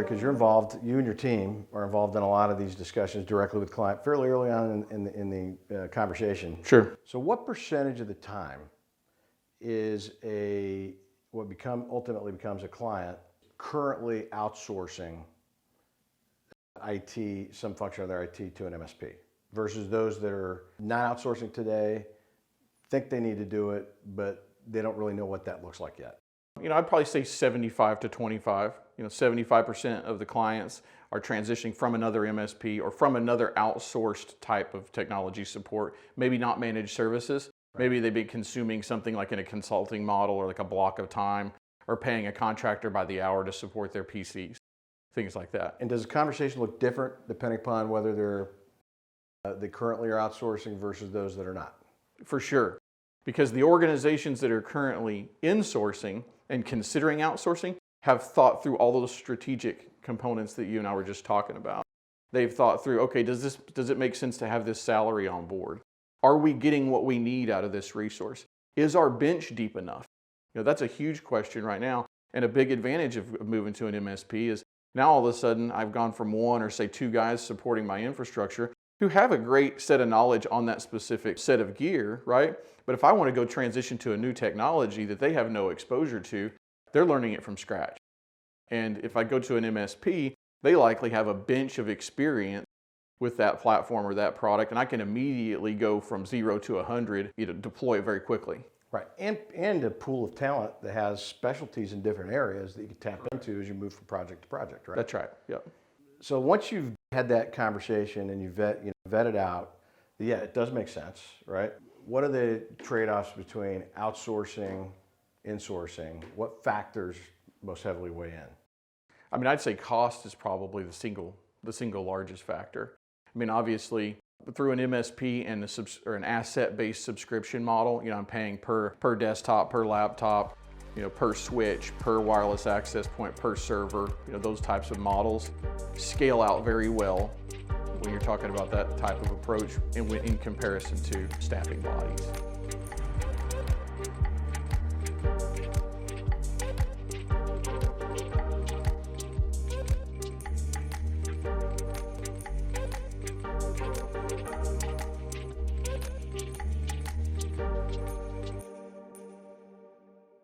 because you're involved, you and your team are involved in a lot of these discussions directly with client fairly early on in the conversation. Sure. So what percentage of the time is ultimately becomes a client currently outsourcing IT, some function of their IT to an MSP versus those that are not outsourcing today, think they need to do it, but they don't really know what that looks like yet? I'd probably say 75 to 25. 75% of the clients are transitioning from another MSP or from another outsourced type of technology support, maybe not managed services. Maybe they've been consuming something like in a consulting model or like a block of time, or paying a contractor by the hour to support their PCs, things like that. And does the conversation look different depending upon whether they currently are outsourcing versus those that are not? For sure, because the organizations that are currently insourcing and considering outsourcing have thought through all those strategic components that you and I were just talking about. They've thought through, okay, does it make sense to have this salary on board? Are we getting what we need out of this resource? Is our bench deep enough? That's a huge question right now. And a big advantage of moving to an MSP is now all of a sudden I've gone from one or say two guys supporting my infrastructure who have a great set of knowledge on that specific set of gear, right? But if I want to go transition to a new technology that they have no exposure to, they're learning it from scratch. And if I go to an MSP, they likely have a bench of experience with that platform or that product, and I can immediately go from 0 to 100, deploy it very quickly. Right, and a pool of talent that has specialties in different areas that you can tap into as you move from project to project, right? That's right, yep. So once you've had that conversation and you vetted out, yeah, it does make sense, right? What are the trade-offs between outsourcing, insourcing? What factors most heavily weigh in? I'd say cost is probably the single largest factor. Obviously, through an MSP and an asset-based subscription model, I'm paying per desktop, per laptop, per switch, per wireless access point, per server. Those types of models scale out very well when you're talking about that type of approach in comparison to staffing bodies.